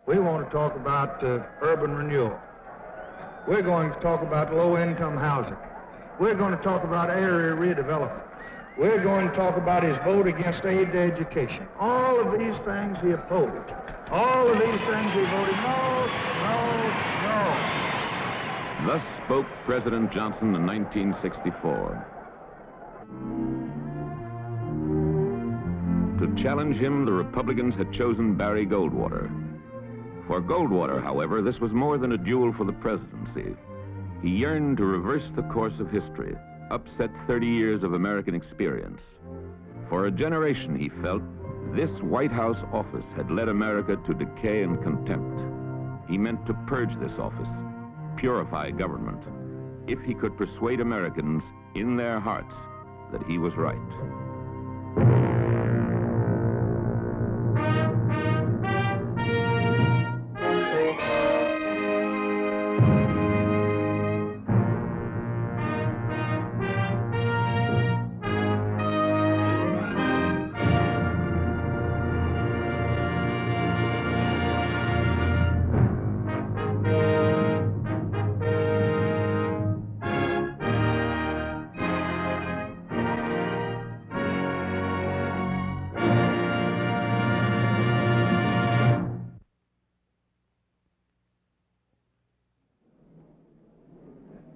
We want to talk about urban renewal. We're going to talk about low-income housing. We're going to talk about area redevelopment. We're going to talk about his vote against aid to education. All of these things he opposed. All of these things he voted no, no, no. Thus spoke President Johnson in 1964. To challenge him, the Republicans had chosen Barry Goldwater. For Goldwater, however, this was more than a duel for the presidency. He yearned to reverse the course of history, upset 30 years of American experience. For a generation, he felt, this White House office had led America to decay and contempt. He meant to purge this office, purify government, if he could persuade Americans in their hearts that he was right.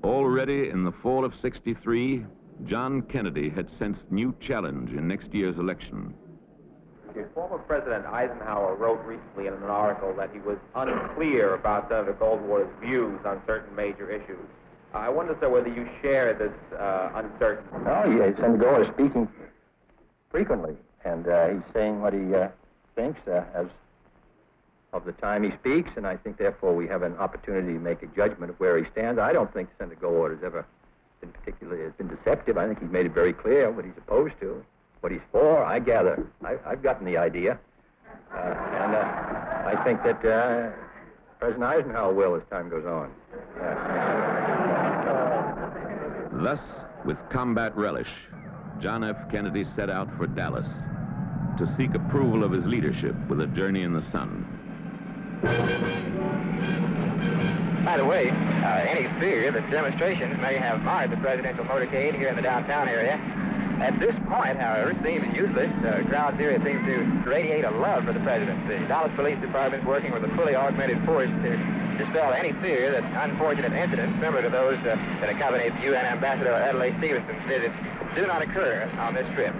Already in the fall of '63, John Kennedy had sensed new challenge in next year's election. Former President Eisenhower wrote recently in an article that he was unclear about Senator Goldwater's views on certain major issues. I wonder, sir, whether you share this uncertainty. Oh, yeah, Senator Goldwater is speaking frequently, and he's saying what he thinks as of the time he speaks, and I think, therefore, we have an opportunity to make a judgment of where he stands. I don't think Senator Goldwater has ever been deceptive. I think he's made it very clear what he's opposed to, what he's for. I gather. I've gotten the idea. And I think that President Eisenhower will as time goes on. Thus, with combat relish, John F. Kennedy set out for Dallas to seek approval of his leadership with a journey in the sun. By the way, any fear that demonstrations may have marred the presidential motorcade here in the downtown area, at this point, however, seems useless. Crowds here seem to radiate a love for the presidency. Dallas Police Department is working with a fully augmented force to dispel any fear that unfortunate incidents similar to those that accompanied UN Ambassador Adlai Stevenson's visit do not occur on this trip.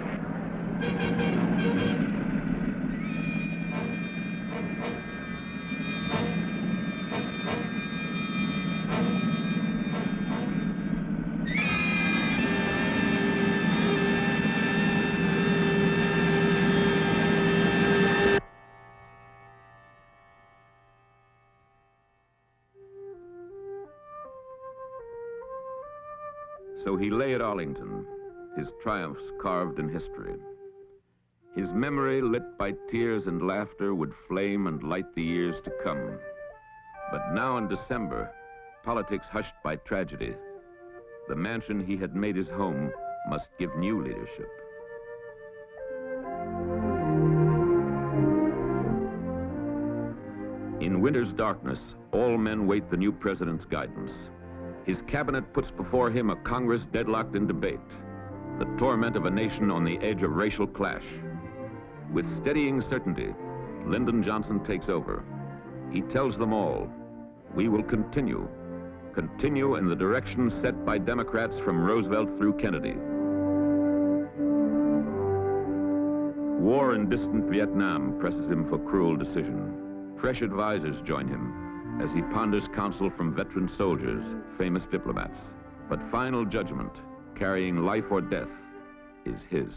So he lay at Arlington, his triumphs carved in history. His memory, lit by tears and laughter, would flame and light the years to come. But now in December, politics hushed by tragedy, the mansion he had made his home must give new leadership. In winter's darkness, all men wait the new president's guidance. His cabinet puts before him a Congress deadlocked in debate, the torment of a nation on the edge of racial clash. With steadying certainty, Lyndon Johnson takes over. He tells them all, we will continue in the direction set by Democrats from Roosevelt through Kennedy. War in distant Vietnam presses him for cruel decision. Fresh advisors join him as he ponders counsel from veteran soldiers, famous diplomats. But final judgment, carrying life or death, is his.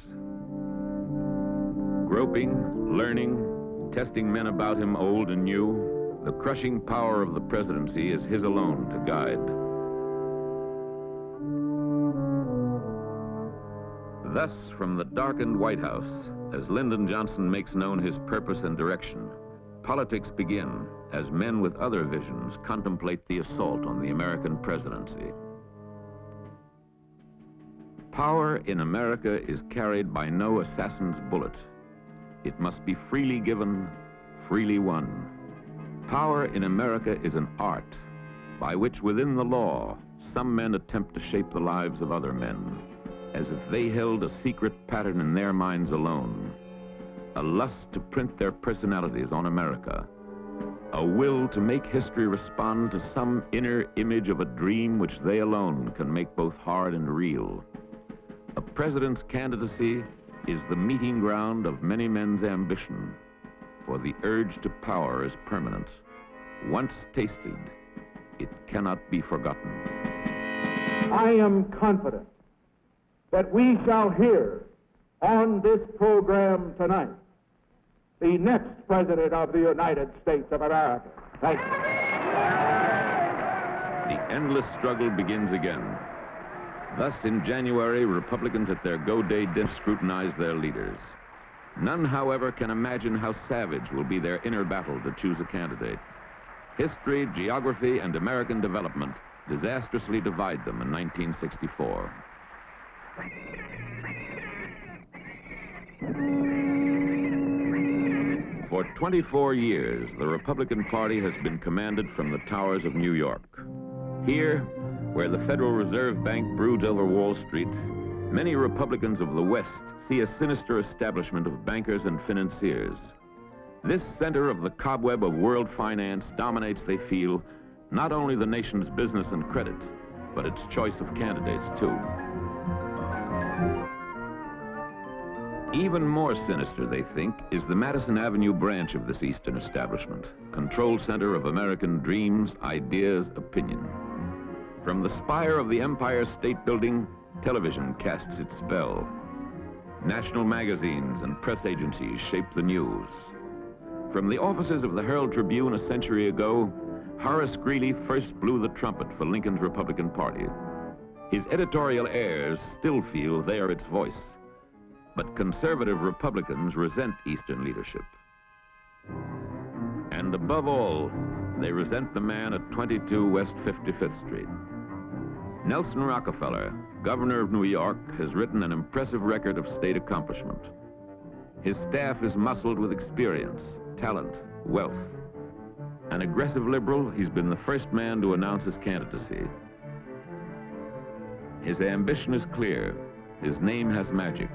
Groping, learning, testing men about him old and new, the crushing power of the presidency is his alone to guide. Thus, from the darkened White House, as Lyndon Johnson makes known his purpose and direction, politics begin as men with other visions contemplate the assault on the American presidency. Power in America is carried by no assassin's bullet. It must be freely given, freely won. Power in America is an art by which within the law some men attempt to shape the lives of other men as if they held a secret pattern in their minds alone, a lust to print their personalities on America, a will to make history respond to some inner image of a dream which they alone can make both hard and real. A president's candidacy is the meeting ground of many men's ambition, for the urge to power is permanent. Once tasted, it cannot be forgotten. I am confident that we shall hear on this program tonight the next President of the United States of America. Thank you. The endless struggle begins again. Thus, in January, Republicans at their go-day dinner scrutinize their leaders. None, however, can imagine how savage will be their inner battle to choose a candidate. History, geography, and American development disastrously divide them in 1964. For 24 years, the Republican Party has been commanded from the towers of New York. Here, where the Federal Reserve Bank broods over Wall Street, many Republicans of the West see a sinister establishment of bankers and financiers. This center of the cobweb of world finance dominates, they feel, not only the nation's business and credit, but its choice of candidates, too. Even more sinister, they think, is the Madison Avenue branch of this Eastern establishment, control center of American dreams, ideas, opinion. From the spire of the Empire State Building, television casts its spell. National magazines and press agencies shape the news. From the offices of the Herald Tribune a century ago, Horace Greeley first blew the trumpet for Lincoln's Republican Party. His editorial heirs still feel they are its voice, but conservative Republicans resent Eastern leadership. And above all, they resent the man at 22 West 55th Street. Nelson Rockefeller, governor of New York, has written an impressive record of state accomplishment. His staff is muscled with experience, talent, wealth. An aggressive liberal, he's been the first man to announce his candidacy. His ambition is clear. His name has magic.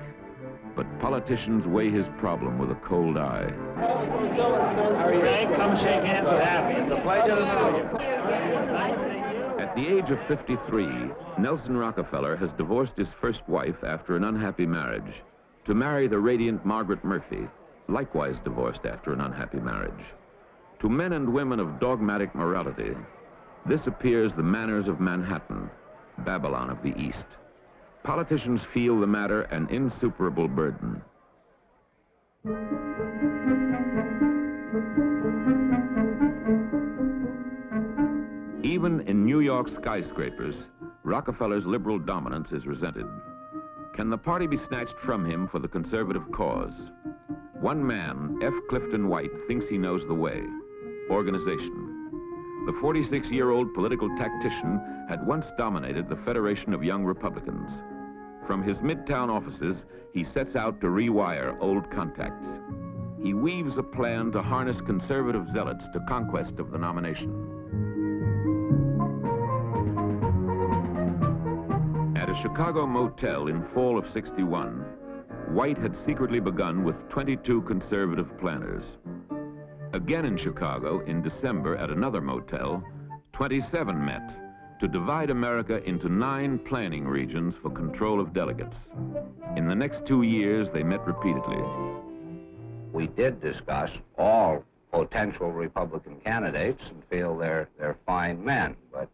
But politicians weigh his problem with a cold eye. Frank, come shake hands with Happy. It's a pleasure to know you. At the age of 53, Nelson Rockefeller has divorced his first wife after an unhappy marriage to marry the radiant Margaret Murphy, likewise divorced after an unhappy marriage. To men and women of dogmatic morality, this appears the manners of Manhattan, Babylon of the East. Politicians feel the matter an insuperable burden. Even in New York skyscrapers, Rockefeller's liberal dominance is resented. Can the party be snatched from him for the conservative cause? One man, F. Clifton White, thinks he knows the way: organization. The 46-year-old political tactician had once dominated the Federation of Young Republicans. From his midtown offices, he sets out to rewire old contacts. He weaves a plan to harness conservative zealots to conquest of the nomination. At a Chicago motel in fall of '61, White had secretly begun with 22 conservative planners. Again in Chicago, in December, at another motel, 27 met to divide America into 9 planning regions for control of delegates. In the next 2 years, they met repeatedly. We did discuss all potential Republican candidates and feel they're fine men, but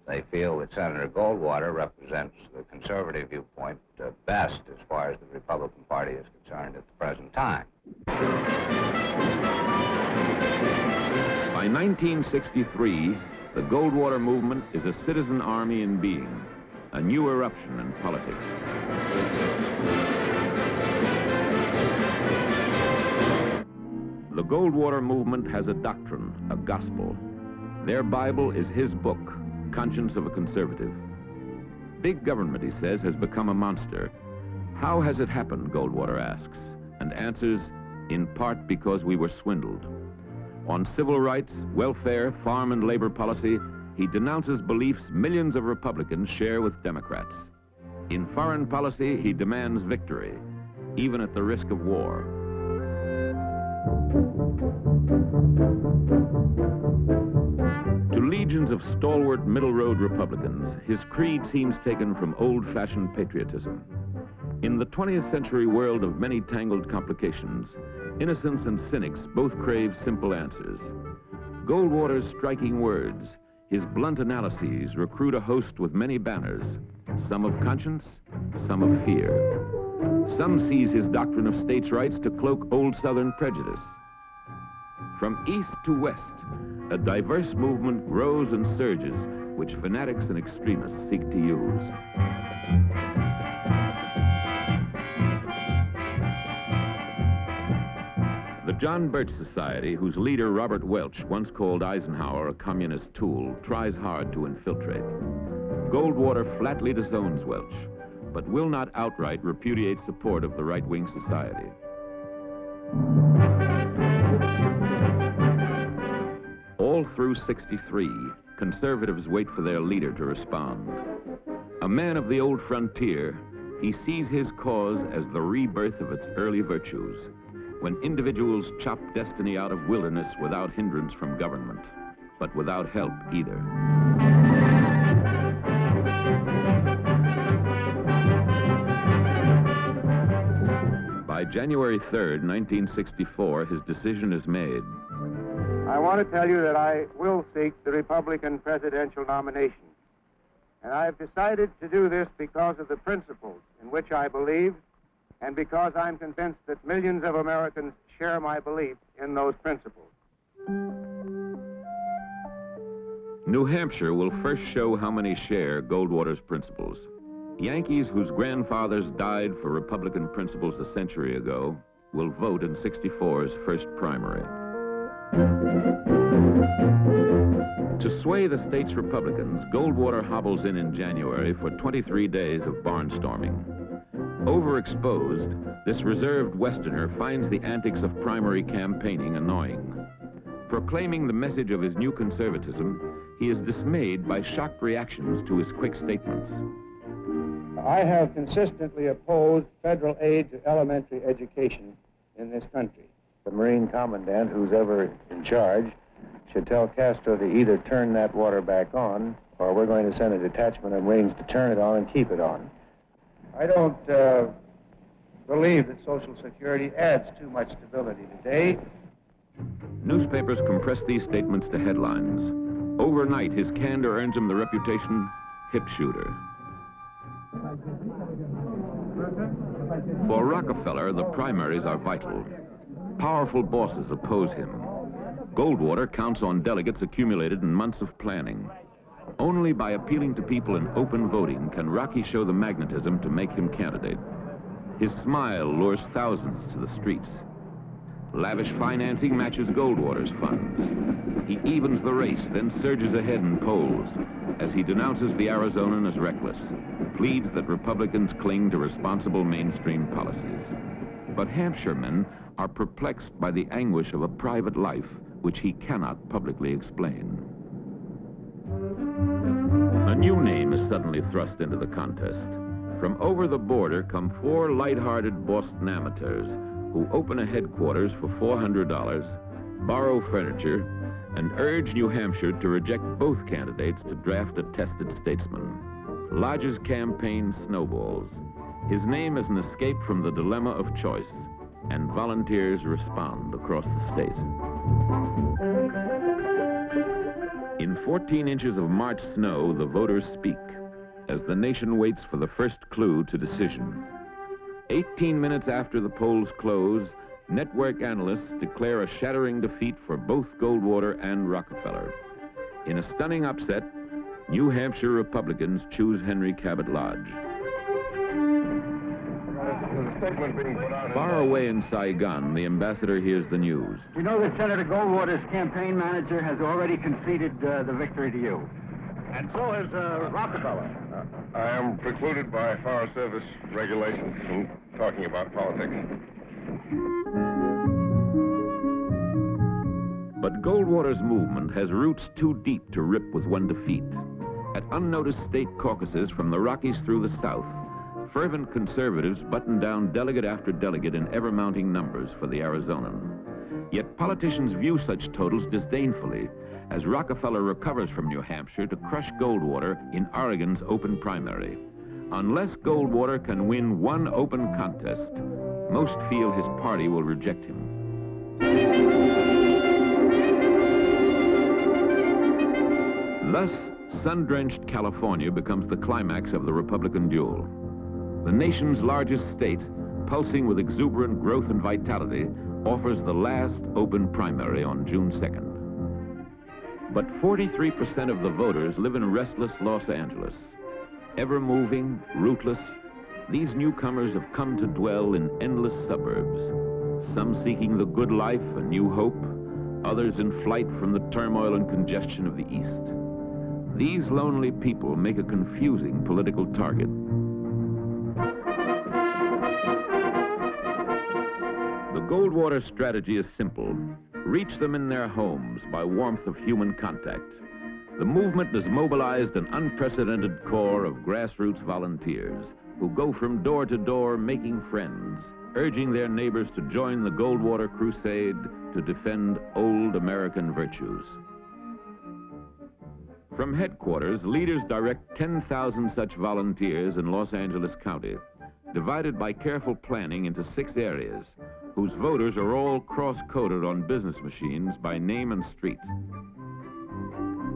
they feel that Senator Goldwater represents the conservative viewpoint best as far as the Republican Party is concerned at the present time. By 1963, the Goldwater movement is a citizen army in being, a new eruption in politics. The Goldwater movement has a doctrine, a gospel. Their Bible is his book, Conscience of a Conservative. Big government, he says, has become a monster. How has it happened, Goldwater asks, and answers, in part because we were swindled. On civil rights, welfare, farm and labor policy, he denounces beliefs millions of Republicans share with Democrats. In foreign policy, he demands victory, even at the risk of war. To legions of stalwart middle road Republicans, his creed seems taken from old-fashioned patriotism. In the 20th century world of many tangled complications, innocents and cynics both crave simple answers. Goldwater's striking words, his blunt analyses recruit a host with many banners, some of conscience, some of fear. Some seize his doctrine of states' rights to cloak old Southern prejudice. From east to west, a diverse movement grows and surges, which fanatics and extremists seek to use. The John Birch Society, whose leader Robert Welch once called Eisenhower a communist tool, tries hard to infiltrate. Goldwater flatly disowns Welch, but will not outright repudiate support of the right-wing society. All through '63, conservatives wait for their leader to respond. A man of the old frontier, he sees his cause as the rebirth of its early virtues, when individuals chop destiny out of wilderness without hindrance from government, but without help either. By January 3rd, 1964, his decision is made. I want to tell you that I will seek the Republican presidential nomination. And I've decided to do this because of the principles in which I believe, and because I'm convinced that millions of Americans share my belief in those principles. New Hampshire will first show how many share Goldwater's principles. Yankees whose grandfathers died for Republican principles a century ago will vote in '64's first primary. To sway the state's Republicans, Goldwater hobbles in January for 23 days of barnstorming. Overexposed, this reserved Westerner finds the antics of primary campaigning annoying. Proclaiming the message of his new conservatism, he is dismayed by shocked reactions to his quick statements. I have consistently opposed federal aid to elementary education in this country. The Marine commandant, who's ever in charge, should tell Castro to either turn that water back on, or we're going to send a detachment of Marines to turn it on and keep it on. I don't believe that Social Security adds too much stability today. Newspapers compress these statements to headlines. Overnight, his candor earns him the reputation hip shooter. For Rockefeller, the primaries are vital. Powerful bosses oppose him. Goldwater counts on delegates accumulated in months of planning. Only by appealing to people in open voting can Rocky show the magnetism to make him candidate. His smile lures thousands to the streets. Lavish financing matches Goldwater's funds. He evens the race, then surges ahead in polls as he denounces the Arizonan as reckless, pleads that Republicans cling to responsible mainstream policies. But Hampshiremen are perplexed by the anguish of a private life which he cannot publicly explain. A new name is suddenly thrust into the contest. From over the border come 4 light-hearted Boston amateurs who open a headquarters for $400, borrow furniture, and urge New Hampshire to reject both candidates to draft a tested statesman. Lodge's campaign snowballs. His name is an escape from the dilemma of choice, and volunteers respond across the state. In 14 inches of March snow, the voters speak as the nation waits for the first clue to decision. 18 minutes after the polls close, network analysts declare a shattering defeat for both Goldwater and Rockefeller. In a stunning upset, New Hampshire Republicans choose Henry Cabot Lodge. Far away in Saigon, the ambassador hears the news. We know that Senator Goldwater's campaign manager has already conceded the victory to you. And so has Rockefeller. I am precluded by Forest Service regulations from talking about politics. But Goldwater's movement has roots too deep to rip with one defeat. At unnoticed state caucuses from the Rockies through the South, fervent conservatives button down delegate after delegate in ever-mounting numbers for the Arizonan. Yet politicians view such totals disdainfully as Rockefeller recovers from New Hampshire to crush Goldwater in Oregon's open primary. Unless Goldwater can win one open contest, most feel his party will reject him. Thus, sun-drenched California becomes the climax of the Republican duel. The nation's largest state, pulsing with exuberant growth and vitality, offers the last open primary on June 2nd. But 43% of the voters live in restless Los Angeles. Ever-moving, rootless, these newcomers have come to dwell in endless suburbs, some seeking the good life, a new hope, others in flight from the turmoil and congestion of the East. These lonely people make a confusing political target. The Goldwater strategy is simple. Reach them in their homes by warmth of human contact. The movement has mobilized an unprecedented corps of grassroots volunteers who go from door to door making friends, urging their neighbors to join the Goldwater crusade to defend old American virtues. From headquarters, leaders direct 10,000 such volunteers in Los Angeles County, divided by careful planning into 6 areas, whose voters are all cross-coded on business machines by name and street.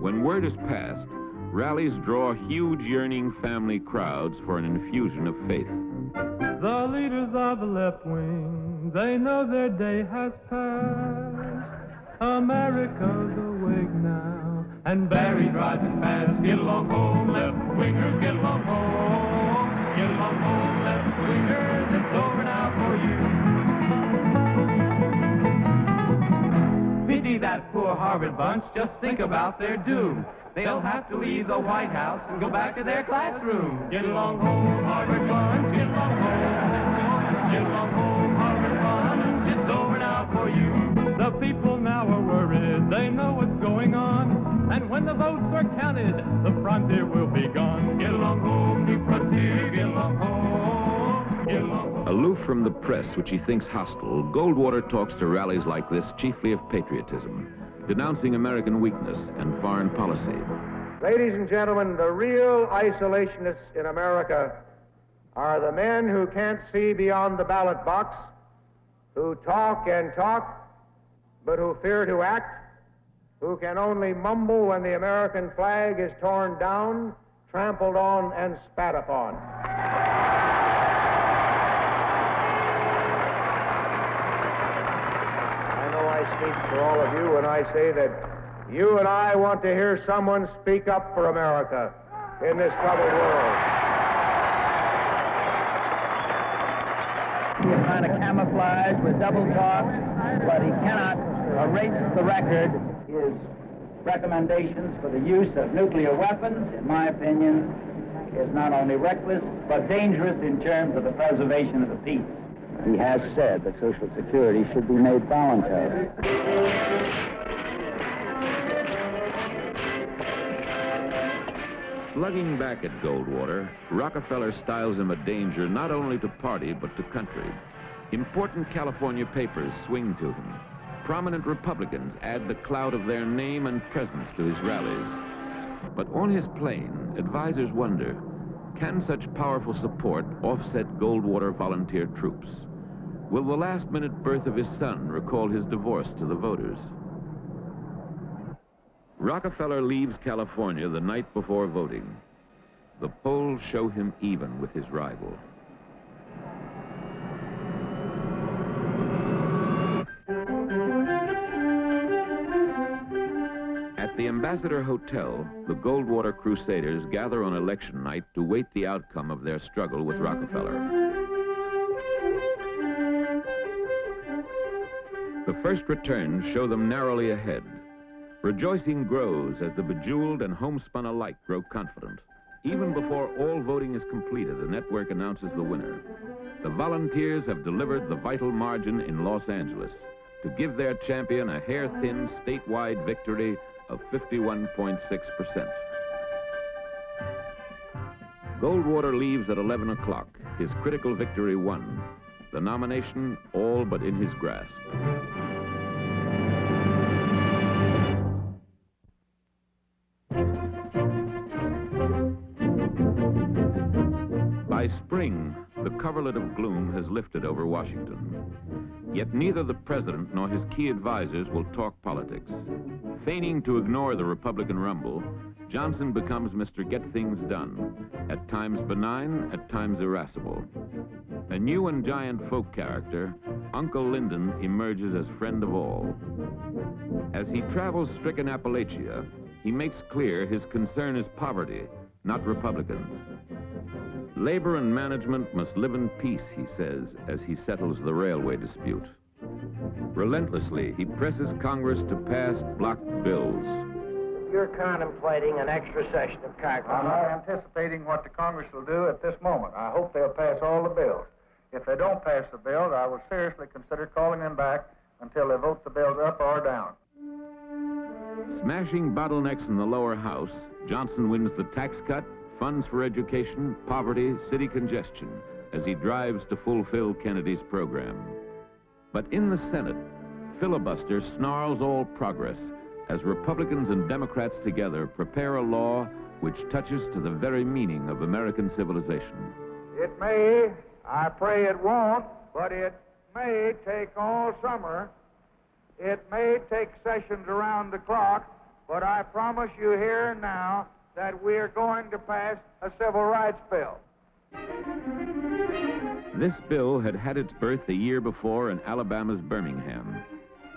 When word is passed, rallies draw huge yearning family crowds for an infusion of faith. The leaders of the left wing, they know their day has passed. America's awake now, and Barry's riding fast. Get along home, left wingers, get along home. Get along home, left wingers, it's over now for you. Pity that poor Harvard bunch, just think about their doom. They'll have to leave the White House and go back to their classroom. Get along home, Harvard bunch, get along home. Get along home, Harvard bunch, it's over now for you. The people now are worried, they know what's going on. And when the votes are counted, the frontier will be gone. Get along home, New Frontier, get along home. Get along home. Aloof from the press, which he thinks hostile, Goldwater talks to rallies like this chiefly of patriotism, denouncing American weakness and foreign policy. Ladies and gentlemen, the real isolationists in America are the men who can't see beyond the ballot box, who talk and talk, but who fear to act, who can only mumble when the American flag is torn down, trampled on, and spat upon. I know I speak for all of you when I say that you and I want to hear someone speak up for America in this troubled world. He is trying to camouflage with double talk, but he cannot erase the record. His recommendations for the use of nuclear weapons, in my opinion, is not only reckless, but dangerous in terms of the preservation of the peace. He has said that Social Security should be made voluntary. Slugging back at Goldwater, Rockefeller styles him a danger not only to party but to country. Important California papers swing to him. Prominent Republicans add the clout of their name and presence to his rallies. But on his plane, advisors wonder, can such powerful support offset Goldwater volunteer troops? Will the last-minute birth of his son recall his divorce to the voters? Rockefeller leaves California the night before voting. The polls show him even with his rival. At the Ambassador Hotel, the Goldwater Crusaders gather on election night to wait the outcome of their struggle with Rockefeller. The first returns show them narrowly ahead. Rejoicing grows as the bejeweled and homespun alike grow confident. Even before all voting is completed, the network announces the winner. The volunteers have delivered the vital margin in Los Angeles. to give their champion a hair-thin statewide victory of 51.6%. Goldwater leaves at 11 o'clock, his critical victory won. The nomination all but in his grasp. By spring, the coverlet of gloom has lifted over Washington. Yet neither the president nor his key advisors will talk politics. Feigning to ignore the Republican rumble, Johnson becomes Mr. Get Things Done, at times benign, at times irascible. A new and giant folk character, Uncle Lyndon emerges as friend of all. As he travels stricken Appalachia, he makes clear his concern is poverty, not Republicans. Labor and management must live in peace, he says, as he settles the railway dispute. Relentlessly, he presses Congress to pass blocked bills. You're contemplating an extra session of Congress. I'm not anticipating what the Congress will do at this moment. I hope they'll pass all the bills. If they don't pass the bills, I will seriously consider calling them back until they vote the bills up or down. Smashing bottlenecks in the lower house, Johnson wins the tax cut, funds for education, poverty, city congestion, as he drives to fulfill Kennedy's program. But in the Senate, filibuster snarls all progress as Republicans and Democrats together prepare a law which touches to the very meaning of American civilization. It may, I pray it won't, but it may take all summer. It may take sessions around the clock, but I promise you here and now that we're going to pass a civil rights bill. This bill had had its birth a year before in Alabama's Birmingham,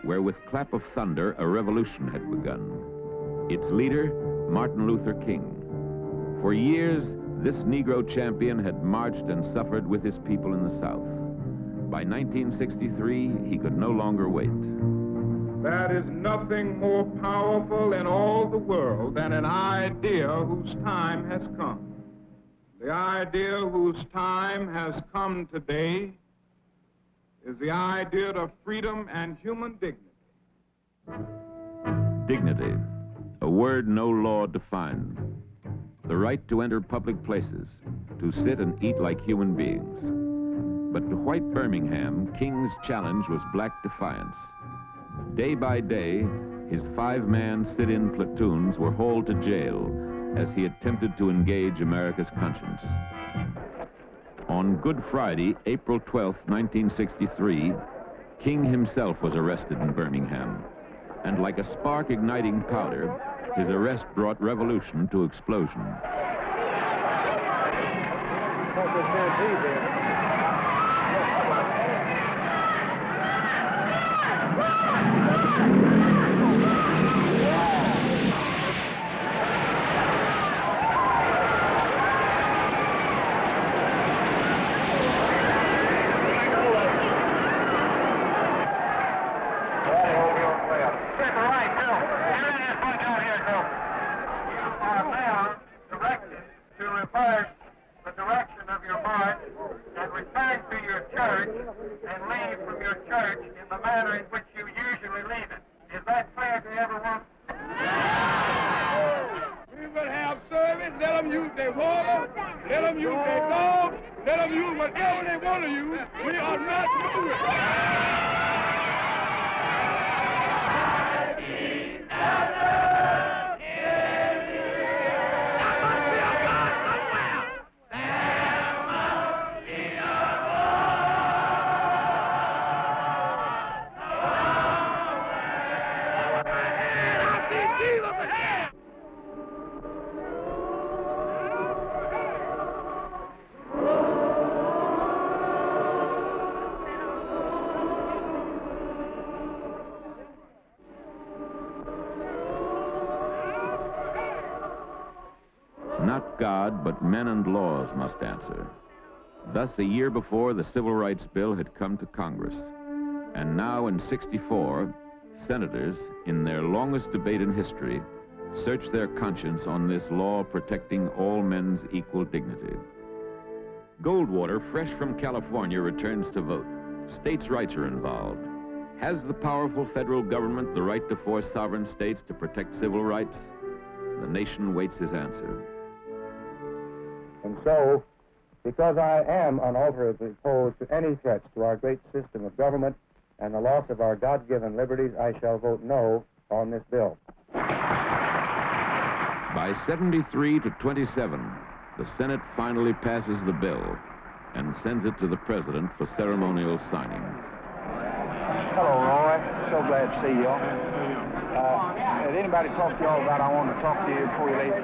where with clap of thunder a revolution had begun. Its leader, Martin Luther King. For years, this Negro champion had marched and suffered with his people in the South. By 1963, he could no longer wait. There is nothing more powerful in all the world than an idea whose time has come. The idea whose time has come today is the idea of freedom and human dignity. Dignity, a word no law defined. The right to enter public places, to sit and eat like human beings. But to white Birmingham, King's challenge was black defiance. Day by day, his 5-man sit-in platoons were hauled to jail as he attempted to engage America's conscience. On Good Friday, April 12, 1963, King himself was arrested in Birmingham. And like a spark igniting powder, his arrest brought revolution to explosion. Not God, but men and laws must answer. Thus, a year before, the Civil Rights Bill had come to Congress. And now, in '64, senators, in their longest debate in history, search their conscience on this law protecting all men's equal dignity. Goldwater, fresh from California, returns to vote. States' rights are involved. Has the powerful federal government the right to force sovereign states to protect civil rights? The nation waits his answer. And so, because I am unalterably opposed to any threats to our great system of government and the loss of our God-given liberties, I shall vote no on this bill. By 73 to 27, the Senate finally passes the bill and sends it to the president for ceremonial signing. Hello, Roy. So glad to see you all. Has anybody talked to you all about I want to talk to you before you leave?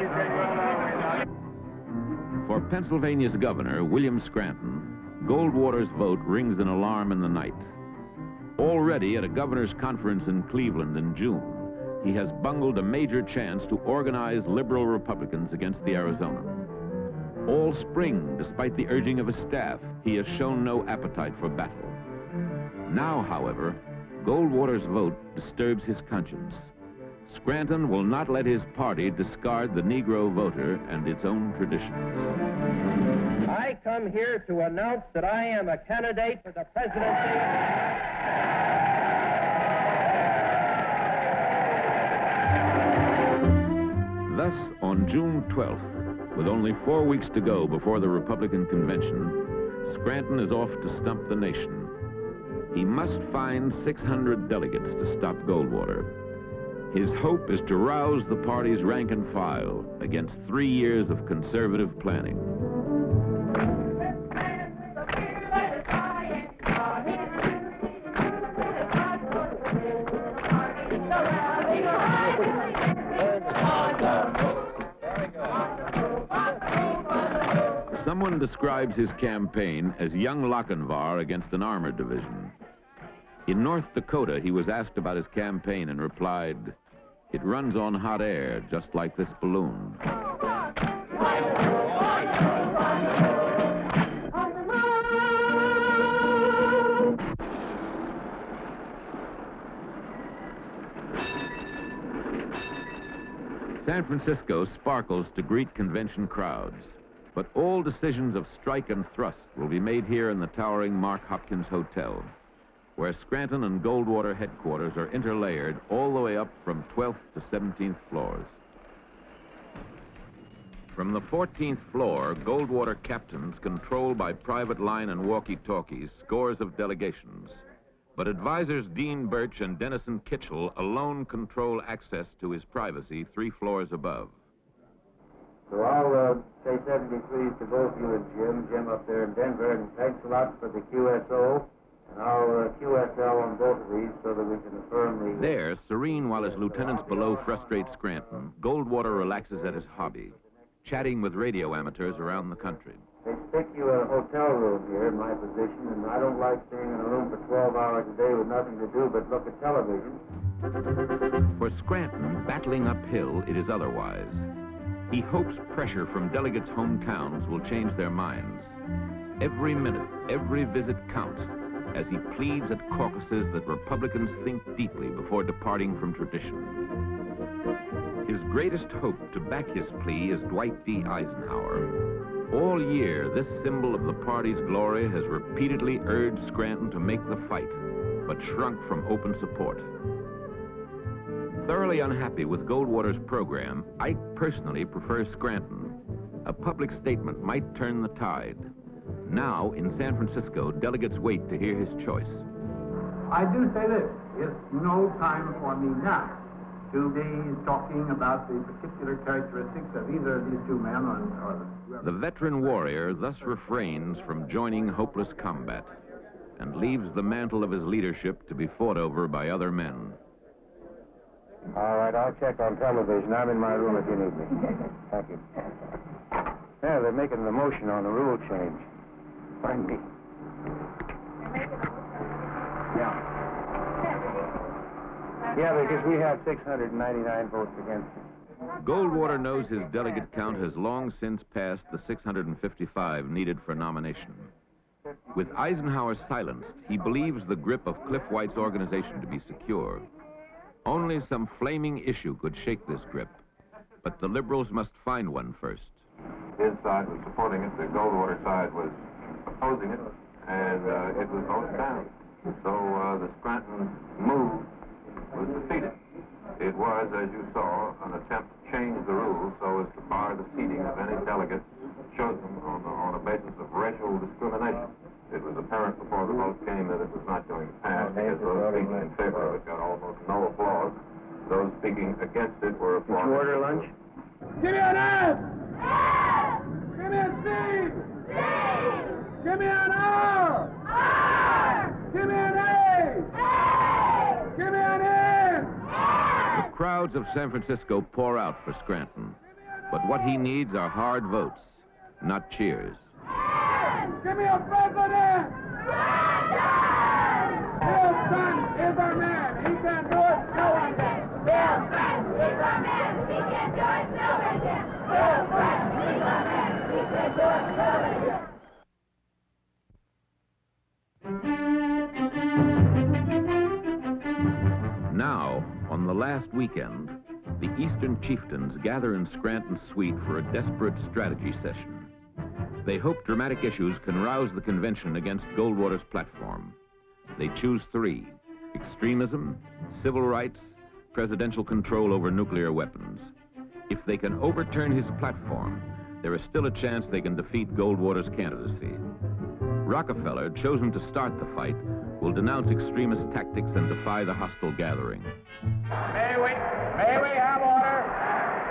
For Pennsylvania's governor, William Scranton, Goldwater's vote rings an alarm in the night. Already at a governor's conference in Cleveland in June, he has bungled a major chance to organize liberal Republicans against the Arizona. All spring, despite the urging of his staff, he has shown no appetite for battle. Now, however, Goldwater's vote disturbs his conscience. Scranton will not let his party discard the Negro voter and its own traditions. I come here to announce that I am a candidate for the presidency. Thus, on June 12th, with only 4 weeks to go before the Republican convention, Scranton is off to stump the nation. He must find 600 delegates to stop Goldwater. His hope is to rouse the party's rank and file against 3 years of conservative planning. Someone describes his campaign as young Lochinvar against an armored division. In North Dakota, he was asked about his campaign and replied, "It runs on hot air, just like this balloon." San Francisco sparkles to greet convention crowds, but all decisions of strike and thrust will be made here in the towering Mark Hopkins Hotel, where Scranton and Goldwater headquarters are interlayered all the way up from 12th to 17th floors. From the 14th floor, Goldwater captains control by private line and walkie-talkies scores of delegations, but advisors Dean Birch and Dennison Kitchell alone control access to his privacy 3 floors above. So I'll say 73 to both you and Jim up there in Denver, and thanks a lot for the QSO. And I'll QSL on both of these so that we can affirm the... There, serene while his lieutenants below frustrate Scranton, Goldwater relaxes at his hobby, chatting with radio amateurs around the country. They stick you in a hotel room here in my position, and I don't like staying in a room for 12 hours a day with nothing to do but look at television. For Scranton, battling uphill, it is otherwise. He hopes pressure from delegates' hometowns will change their minds. Every minute, every visit counts, as he pleads at caucuses that Republicans think deeply before departing from tradition. His greatest hope to back his plea is Dwight D. Eisenhower. All year, this symbol of the party's glory has repeatedly urged Scranton to make the fight, but shrunk from open support. Thoroughly unhappy with Goldwater's program, Ike personally prefers Scranton. A public statement might turn the tide. Now, in San Francisco, delegates wait to hear his choice. I do say this, it's no time for me now to be talking about the particular characteristics of either of these two men or the veteran warrior thus refrains from joining hopeless combat and leaves the mantle of his leadership to be fought over by other men. All right, I'll check on television. I'm in my room if you need me. Thank you. Yeah, they're making the motion on the rule change. Find me. Yeah. Yeah, because we have 699 votes against it. Goldwater knows his delegate count has long since passed the 655 needed for nomination. With Eisenhower silenced, he believes the grip of Cliff White's organization to be secure. Only some flaming issue could shake this grip, but the liberals must find one first. His side was supporting it, the Goldwater side was opposing it, and it was voted down. So the Scranton move was defeated. It was, as you saw, an attempt to change the rules so as to bar the seating of any delegates chosen on a basis of racial discrimination. It was apparent before the vote came that it was not going to pass because those speaking in favor of it got almost no applause. Those speaking against it were applauded. Did you order lunch? Give me an S! Give me a C! Give me an R! Give me an A! Give me an N! The crowds of San Francisco pour out for Scranton, but what he needs are hard votes, not cheers. Give me a president! Bill Clinton is our man. He can do it. No one can. Bill Clinton is our man. He can do it. No one can. Bill Clinton is our man. He can do it. No one can. Now, on the last weekend, the Eastern chieftains gather in Scranton's suite for a desperate strategy session. They hope dramatic issues can rouse the convention against Goldwater's platform. They choose three: extremism, civil rights, presidential control over nuclear weapons. If they can overturn his platform, there is still a chance they can defeat Goldwater's candidacy. Rockefeller, chosen to start the fight, will denounce extremist tactics and defy the hostile gathering. May we have order?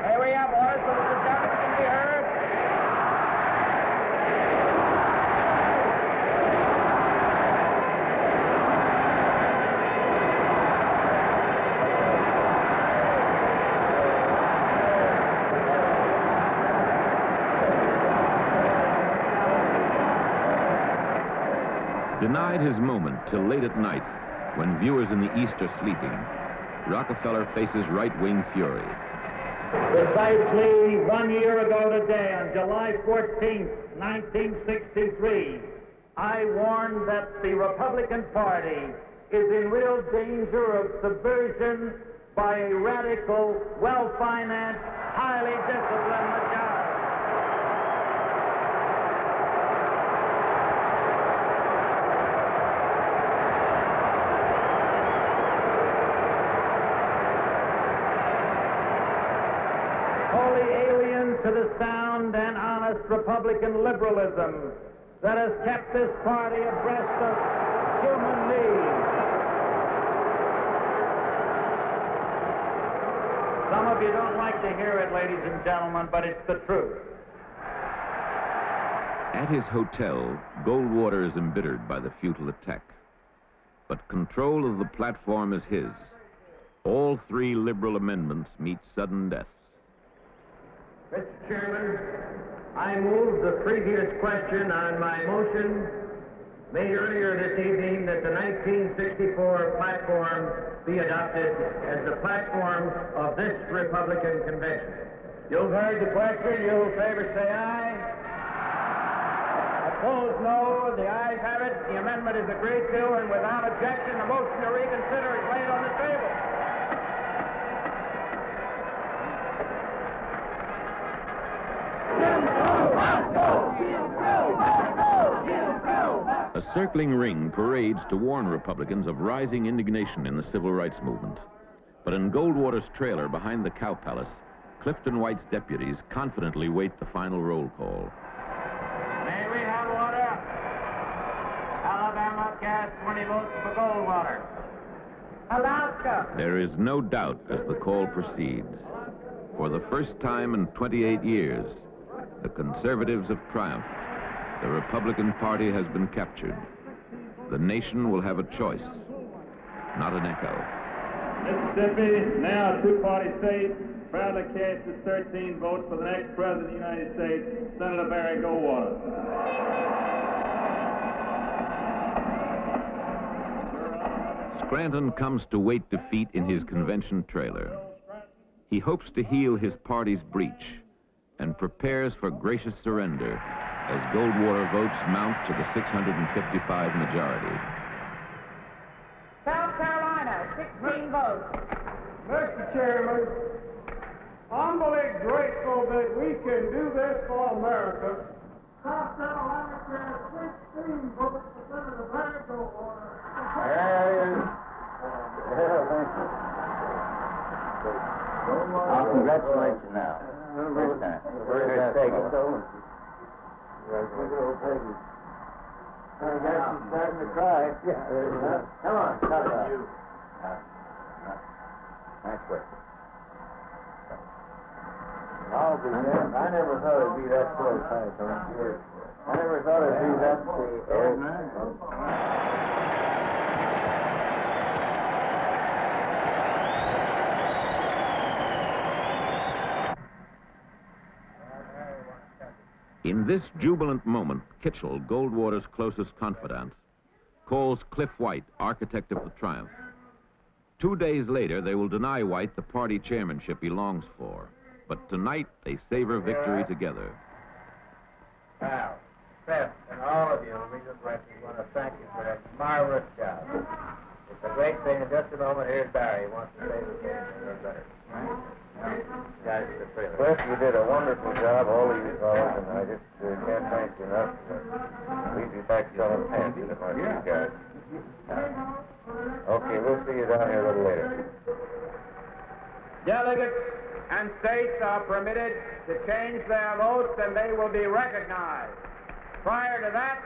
May we have order so that the gentleman can be heard? Denied his moment till late at night, when viewers in the East are sleeping, Rockefeller faces right-wing fury. Precisely 1 year ago today, on July 14th, 1963, I warned that the Republican Party is in real danger of subversion by a radical, well-financed, highly disciplined majority. Wholly alien to the sound and honest Republican liberalism that has kept this party abreast of human needs. Some of you don't like to hear it, ladies and gentlemen, but it's the truth. At his hotel, Goldwater is embittered by the futile attack. But control of the platform is his. All three liberal amendments meet sudden death. Mr. Chairman, I move the previous question on my motion made earlier this evening that the 1964 platform be adopted as the platform of this Republican convention. You've heard the question. You in favor say aye. Opposed, no. The ayes have it. The amendment is agreed to, and without objection, the motion to reconsider is laid on the table. A circling ring parades to warn Republicans of rising indignation in the civil rights movement. But in Goldwater's trailer behind the Cow Palace, Clifton White's deputies confidently wait the final roll call. May we have order? Alabama cast 20 votes for Goldwater. Alaska. There is no doubt as the call proceeds. For the first time in 28 years, the conservatives have triumphed. The Republican Party has been captured. The nation will have a choice, not an echo. Mississippi, now a two-party state, proudly cast its 13 votes for the next President of the United States, Senator Barry Goldwater. Scranton comes to wait defeat in his convention trailer. He hopes to heal his party's breach and prepares for gracious surrender as Goldwater votes mount to the 655 majority. South Carolina, 16 votes. Mr. Chairman, humbly grateful that we can do this for America. South Carolina has 16 votes for Senator Barry Goldwater. I'll congratulate you now. First time. Where's Peggy? I guess she's starting to cry. Yeah. Come on, cut it out. Nice work. I'll be there. I never thought it'd be that close. I never thought it'd be that In this jubilant moment, Kitchell, Goldwater's closest confidant, calls Cliff White, architect of the triumph. 2 days later, they will deny White the party chairmanship he longs for. But tonight, they savor victory together. Now, Cliff, and all of you, we just want to thank you for that marvelous job. It's a great thing. In just a moment, here's Barry. He wants to say the game. Here's Barry. Cliff, you did a wonderful job, all of you fellas, and I just can't thank you enough. We'd be back selling pants if it weren't for you guys. Okay, we'll see you down here a little later. Delegates and states are permitted to change their votes and they will be recognized. Prior to that,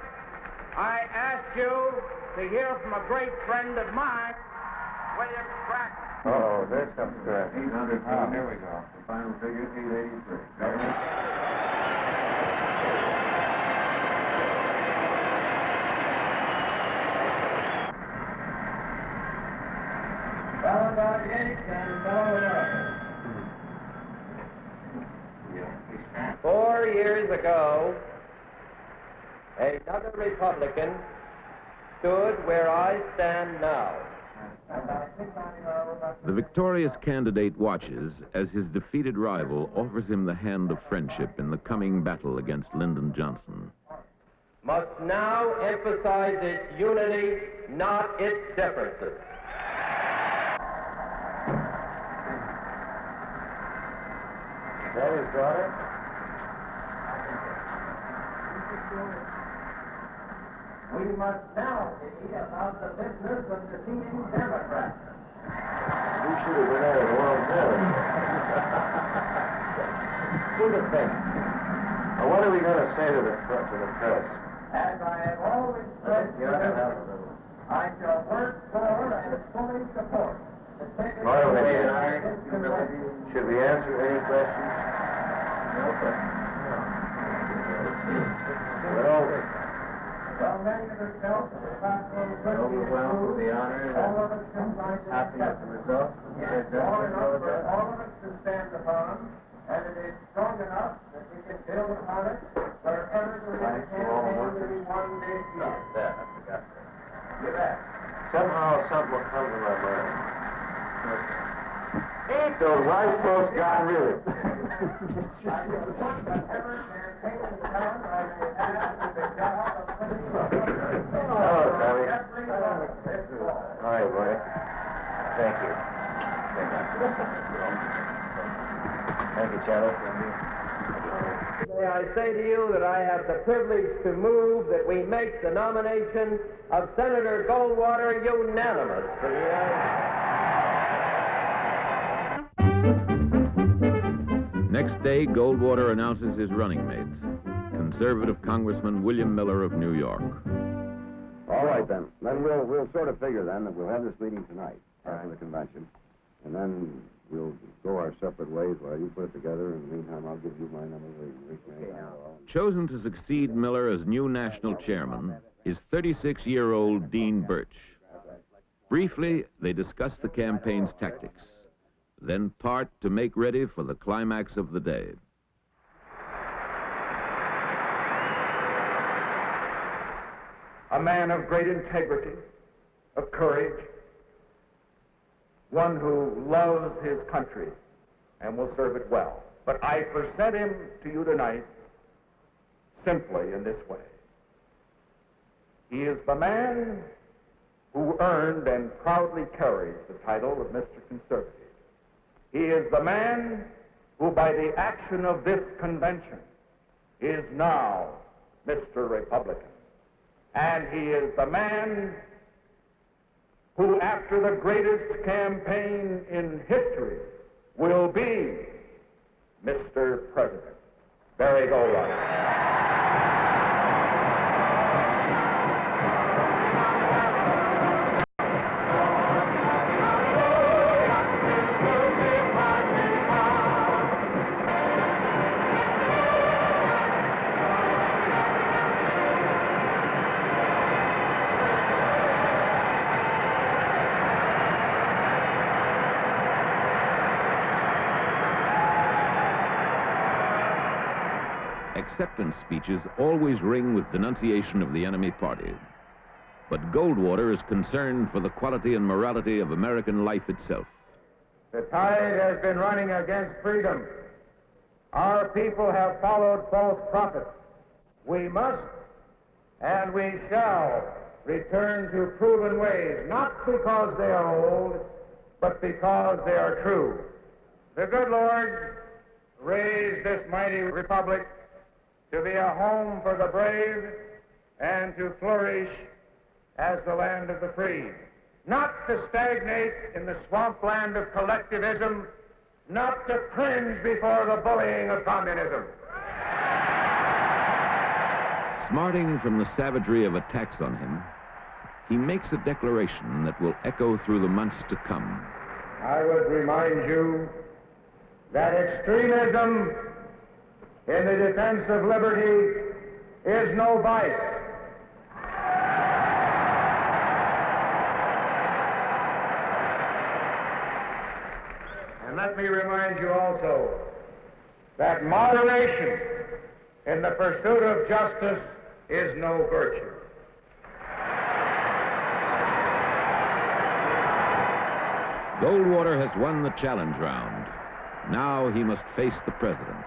I ask you to hear from a great friend of mine, William Stratton. Uh-oh, there's some stress. 800 pounds. Here we go. The final figure is 883. Yeah. 4 years ago, another Republican stood where I stand now. The victorious candidate watches as his defeated rival offers him the hand of friendship in the coming battle against Lyndon Johnson. Must now emphasize its unity, not its differences. Is that his daughter? We must now see about the business of defeating Democrats. We should have been at it a long time. Do the thing. Now, what are we going to say to the press? As I have always said, I shall work for and fully support the Secretary and I, should we answer any questions? No questions. Well, many of us felt that the platform could be overwhelmed with the honor and happy with the result. Yes, all enough for all of us to stand upon, and it is strong enough that we can build upon it wherever there is a campaign to be won this year. You bet. Somehow something will come to my mind. Ain't those white folks gotten rid of it? Hello, Tommy. All right, boy. Thank you. Thank you, Charlie. May I say to you that I have the privilege to move that we make the nomination of Senator Goldwater unanimous for the Next day, Goldwater announces his running mate, conservative Congressman William Miller of New York. All right, then. Then we'll sort of figure, then, that we'll have this meeting tonight after the convention. And then we'll go our separate ways while you put it together. In the meantime, I'll give you my number. Chosen to succeed Miller as new national chairman is 36-year-old Dean Birch. Briefly, they discuss the campaign's tactics, then part to make ready for the climax of the day. A man of great integrity, of courage, one who loves his country and will serve it well. But I present him to you tonight simply in this way. He is the man who earned and proudly carries the title of Mr. Conservative. He is the man who, by the action of this convention, is now Mr. Republican. And he is the man who, after the greatest campaign in history, will be Mr. President. Barry Goldwater. Acceptance speeches always ring with denunciation of the enemy party. But Goldwater is concerned for the quality and morality of American life itself. The tide has been running against freedom. Our people have followed false prophets. We must and we shall return to proven ways, not because they are old, but because they are true. The good Lord raised this mighty republic to be a home for the brave and to flourish as the land of the free. Not to stagnate in the swampland of collectivism, not to cringe before the bullying of communism. Smarting from the savagery of attacks on him, he makes a declaration that will echo through the months to come. I would remind you that extremism in the defense of liberty is no vice. And let me remind you also that moderation in the pursuit of justice is no virtue. Goldwater has won the challenge round. Now he must face the president.